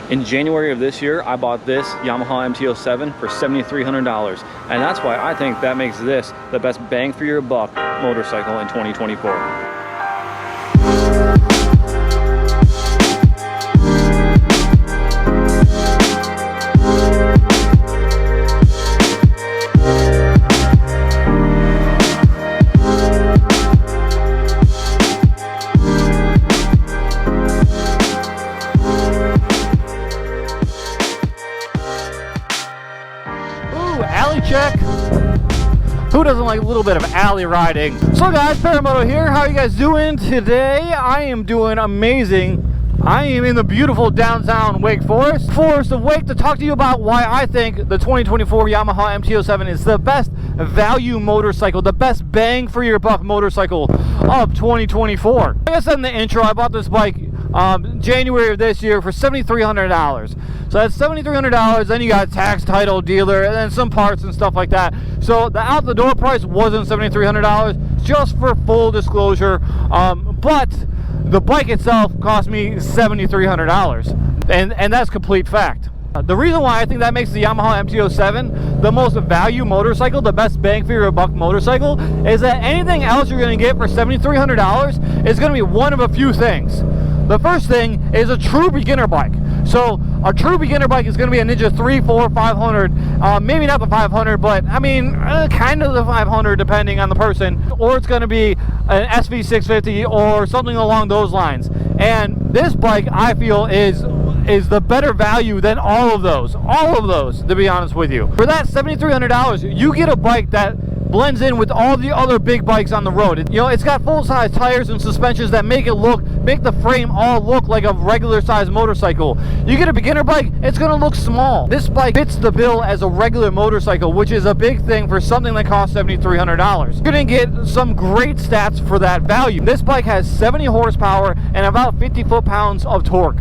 In January of this year, I bought this Yamaha MT-07 for $7,300, and that's why I think that makes this the best bang for your buck motorcycle in 2024. Alley check. Who doesn't like a little bit of alley riding? So guys, Paramoto here. How are you guys doing today? I am doing amazing. I am in the beautiful downtown Wake Forest of Wake to talk to you about why I think the 2024 Yamaha MT-07 is the best value motorcycle, the best bang for your buck motorcycle of 2024. Like I said in the intro, I bought this bike January of this year for $7,300. So that's $7,300. Then you got tax, title, dealer, and then some parts and stuff like that. So the out the door price wasn't $7,300, just for full disclosure. But the bike itself cost me $7,300, and that's complete fact. The reason why I think that makes the Yamaha MT-07 the most value motorcycle, the best bang for your buck motorcycle, is that anything else you're going to get for $7,300 is going to be one of a few things. The first thing is a true beginner bike. So a true beginner bike is going to be a Ninja 3, 4, 500, maybe not the 500, but I mean kind of the 500 depending on the person, or it's going to be an SV 650 or something along those lines. And this bike, I feel, is the better value than all of those, to be honest with you. For that $7,300, you get a bike that blends in with all the other big bikes on the road. You know, it's got full-size tires and suspensions that make the frame all look like a regular-sized motorcycle. You get a beginner bike, it's gonna look small. This bike fits the bill as a regular motorcycle, which is a big thing for something that costs $7,300. You're gonna get some great stats for that value. This bike has 70 horsepower and about 50 foot-pounds of torque.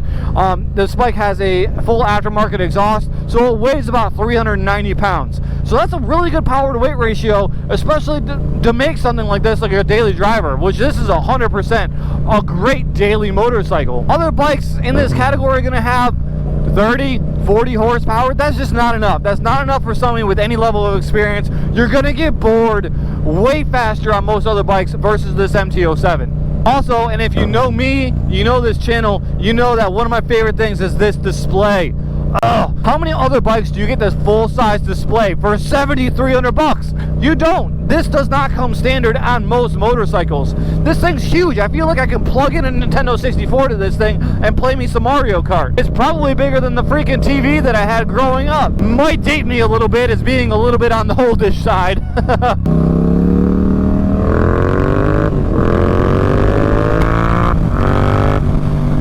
This bike has a full aftermarket exhaust, so it weighs about 390 pounds. So that's a really good power to weight ratio, especially to make something like this like a daily driver, which this is 100% a great daily motorcycle. Other bikes in this category are going to have 30, 40 horsepower. That's just not enough. That's not enough for somebody with any level of experience. You're going to get bored way faster on most other bikes versus this MT-07. Also, and if you know me, you know this channel, you know that one of my favorite things is this display. How many other bikes do you get this full-size display for $7,300? You don't. This does not come standard on most motorcycles. This thing's huge. I feel like I can plug in a Nintendo 64 to this thing and play me some Mario Kart. It's probably bigger than the freaking TV that I had growing up. Might date me a little bit as being a little bit on the oldish side.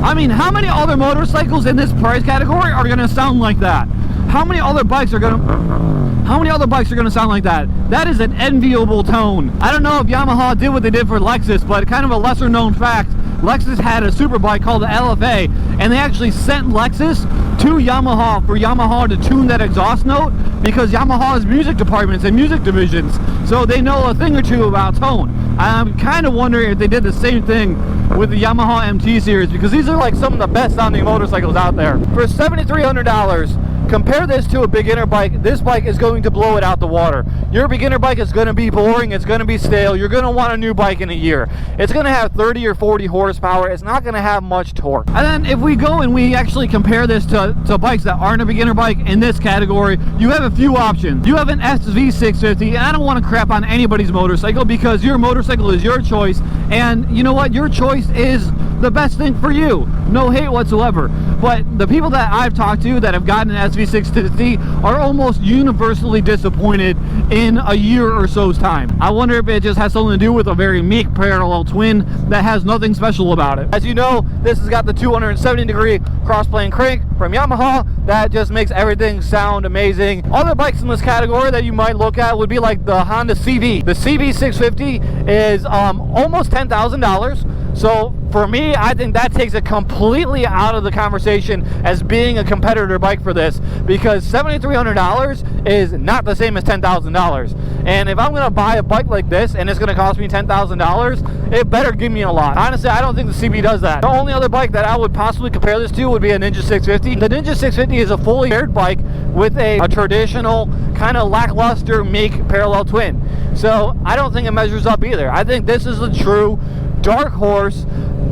I mean, how many other motorcycles in this price category are going to sound like that? How many other bikes are going to sound like that? That is an enviable tone. I don't know if Yamaha did what they did for Lexus, but kind of a lesser known fact, Lexus had a superbike called the LFA, and they actually sent Lexus to Yamaha for Yamaha to tune that exhaust note, because Yamaha has music departments and music divisions, so they know a thing or two about tone. I'm kind of wondering if they did the same thing with the Yamaha MT series, because these are like some of the best sounding motorcycles out there. For $7,300, compare this to a beginner bike. This bike is going to blow it out the water. Your beginner bike is going to be boring, it's going to be stale, you're going to want a new bike in a year. It's going to have 30 or 40 horsepower, it's not going to have much torque. And then if we go and we actually compare this to bikes that aren't a beginner bike in this category, you have a few options. You have an SV 650, and I don't want to crap on anybody's motorcycle, because your motorcycle is your choice, and you know what, your choice is the best thing for you. No hate whatsoever. But the people that I've talked to that have gotten an SV 650 are almost universally disappointed in a year or so's time. I wonder if it just has something to do with a very meek parallel twin that has nothing special about it. As you know, this has got the 270-degree cross-plane crank from Yamaha that just makes everything sound amazing. Other bikes in this category that you might look at would be like the Honda CV. The CV 650 is almost $10,000. So for me, I think that takes it completely out of the conversation as being a competitor bike for this, because $7,300 is not the same as $10,000. And if I'm going to buy a bike like this and it's going to cost me $10,000, it better give me a lot. Honestly, I don't think the CB does that. The only other bike that I would possibly compare this to would be a Ninja 650. The Ninja 650 is a fully paired bike with a traditional kind of lackluster Meek parallel twin. So I don't think it measures up either. I think this is the true dark horse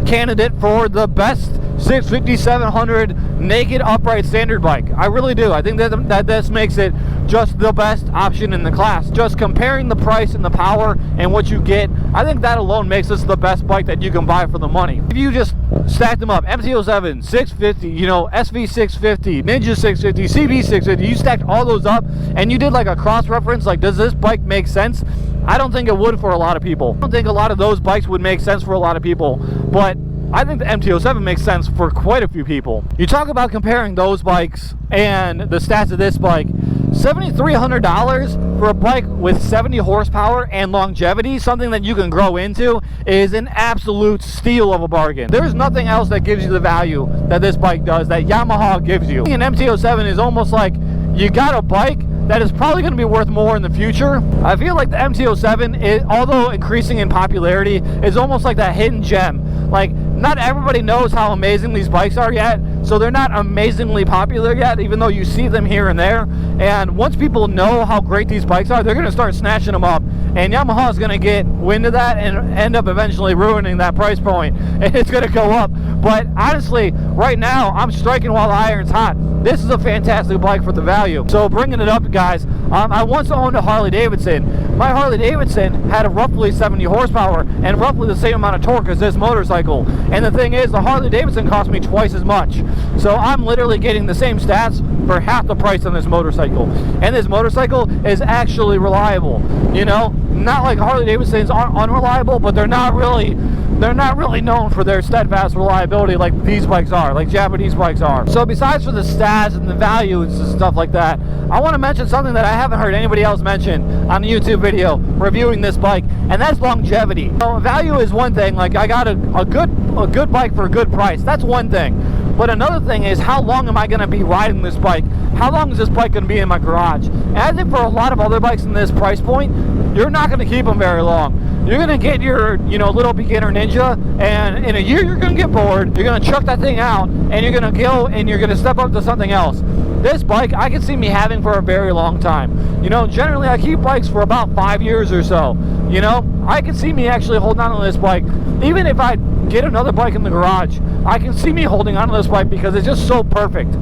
candidate for the best 650, 700 naked upright standard bike. I really do. I think that this makes it just the best option in the class. Just comparing the price and the power and what you get, I think that alone makes this the best bike that you can buy for the money. If you just stack them up, MT-07, 650, you know, SV 650, Ninja 650, CB 650, you stacked all those up and you did like a cross-reference, like does this bike make sense? I don't think it would for a lot of people. I don't think a lot of those bikes would make sense for a lot of people, but I think the MT-07 makes sense for quite a few people. You talk about comparing those bikes and the stats of this bike. $7,300 for a bike with 70 horsepower and longevity, something that you can grow into, is an absolute steal of a bargain. There's nothing else that gives you the value that this bike does, that Yamaha gives you. An MT-07 is almost like you got a bike that is probably going to be worth more in the future. I feel like the MT-07, although increasing in popularity, is almost like that hidden gem. Like, not everybody knows how amazing these bikes are yet, so they're not amazingly popular yet, even though you see them here and there. And once people know how great these bikes are, they're going to start snatching them up. And Yamaha is going to get wind of that and end up eventually ruining that price point. And it's going to go up. But honestly, right now, I'm striking while the iron's hot. This is a fantastic bike for the value. So bringing it up, guys, I once owned a Harley Davidson. My Harley Davidson had a roughly 70 horsepower and roughly the same amount of torque as this motorcycle. And the thing is, the Harley Davidson cost me twice as much. So I'm literally getting the same stats for half the price on this motorcycle. And this motorcycle is actually reliable. You know, not like Harley Davidsons aren't unreliable, but they're not really known for their steadfast reliability like these bikes are, like Japanese bikes are. So besides for the stats and the values and stuff like that, I want to mention something that I haven't heard anybody else mention on the YouTube video reviewing this bike, and that's longevity. So value is one thing, like I got a good bike for a good price, that's one thing. But another thing is, how long am I going to be riding this bike? How long is this bike going to be in my garage? And I think for a lot of other bikes in this price point, you're not going to keep them very long. You're going to get your, you know, little beginner Ninja, and in a year you're going to get bored, you're going to chuck that thing out, and you're going to go and you're going to step up to something else. This bike, I can see me having for a very long time. You know, generally I keep bikes for about 5 years or so. You know, I can see me actually holding on to this bike. Even if I get another bike in the garage, I can see me holding on to this bike because it's just so perfect.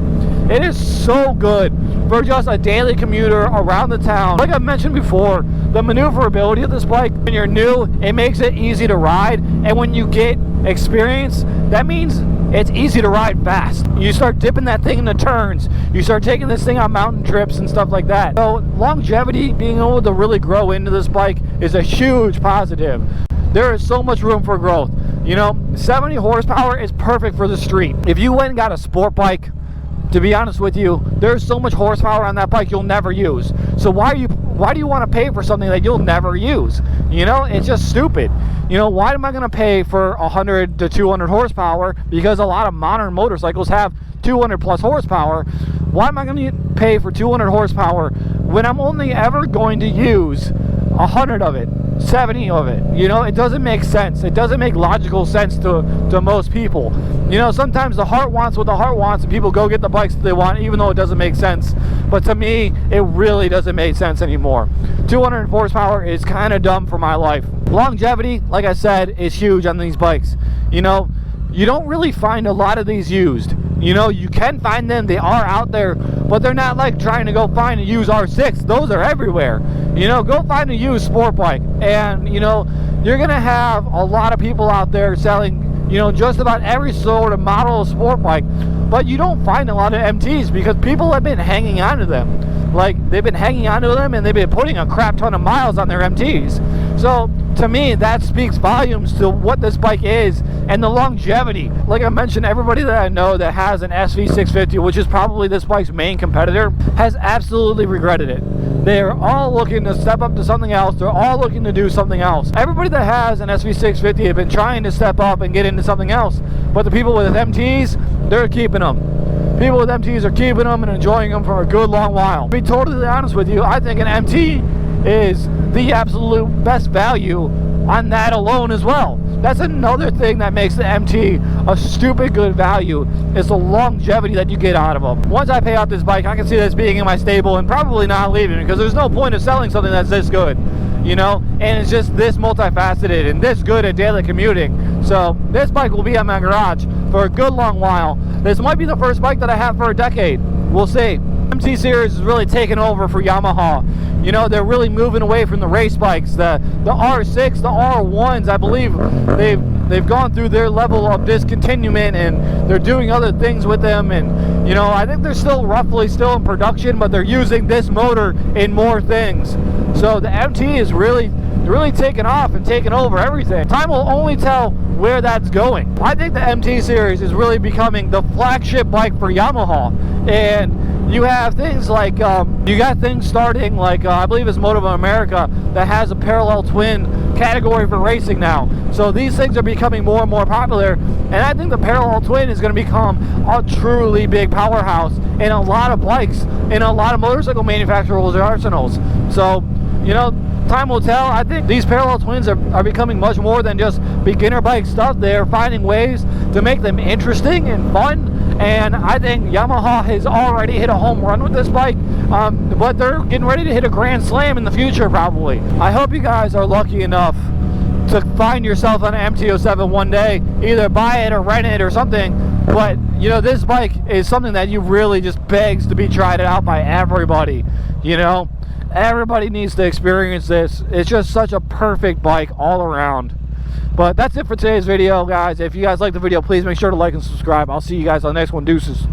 It is so good for just a daily commuter around the town. Like I've mentioned before, the maneuverability of this bike, when you're new, it makes it easy to ride. And when you get experience, that means it's easy to ride fast. You start dipping that thing into turns. You start taking this thing on mountain trips and stuff like that. So longevity, being able to really grow into this bike, is a huge positive. There is so much room for growth. You know, 70 horsepower is perfect for the street. If you went and got a sport bike, to be honest with you, there's so much horsepower on that bike you'll never use. So why do you want to pay for something that you'll never use? You know, it's just stupid. You know, why am I going to pay for 100 to 200 horsepower? Because a lot of modern motorcycles have 200 plus horsepower. Why am I going to pay for 200 horsepower when I'm only ever going to use 100 of it, 70 of it? You know, it doesn't make sense. It doesn't make logical sense to most people. You know, sometimes the heart wants what the heart wants and people go get the bikes that they want, even though it doesn't make sense. But to me, it really doesn't make sense anymore. 200 horsepower is kind of dumb for my life. Longevity, like I said, is huge on these bikes. You know, you don't really find a lot of these used. You know, you can find them, they are out there, but they're not like trying to go find a used R6. Those are everywhere. You know, go find a used sport bike, and you know, you're gonna have a lot of people out there selling, you know, just about every sort of model of sport bike, but you don't find a lot of MTs because people have been hanging on to them. Like, they've been hanging on to them and they've been putting a crap ton of miles on their MTs. So to me, that speaks volumes to what this bike is and the longevity. Like I mentioned, everybody that I know that has an SV650, which is probably this bike's main competitor, has absolutely regretted it. They're all looking to step up to something else. They're all looking to do something else. Everybody that has an SV650 have been trying to step up and get into something else. But the people with MTs, they're keeping them. People with MTs are keeping them and enjoying them for a good long while. To be totally honest with you, I think an MT is the absolute best value on that alone as well. That's another thing that makes the MT a stupid good value, is the longevity that you get out of them. Once I pay out this bike, I can see this being in my stable and probably not leaving, because there's no point of selling something that's this good, you know, and it's just this multifaceted and this good at daily commuting. So this bike will be in my garage for a good long while. This might be the first bike that I have for a decade. We'll see. MT series is really taking over for Yamaha. You know, they're really moving away from the race bikes. The R6, the R1s, I believe they've gone through their level of discontinuement and they're doing other things with them. And you know, I think they're still roughly still in production, but they're using this motor in more things. So the MT is really taking off and taking over everything. Time will only tell where that's going. I think the MT series is really becoming the flagship bike for Yamaha. And you have things like, you got things starting like, I believe it's Moto America that has a parallel twin category for racing now. So these things are becoming more and more popular. And I think the parallel twin is going to become a truly big powerhouse in a lot of bikes, in a lot of motorcycle manufacturers' arsenals. So, you know, time will tell. I think these parallel twins are becoming much more than just beginner bike stuff. They're finding ways to make them interesting and fun. And I think Yamaha has already hit a home run with this bike, but they're getting ready to hit a grand slam in the future probably. I hope you guys are lucky enough to find yourself on an MT-07 one day, either buy it or rent it or something. But you know, this bike is something that you really just begs to be tried out by everybody. You know, everybody needs to experience this. It's just such a perfect bike all around. But that's it for today's video, guys. If you guys like the video, please make sure to like and subscribe. I'll see you guys on the next one. Deuces.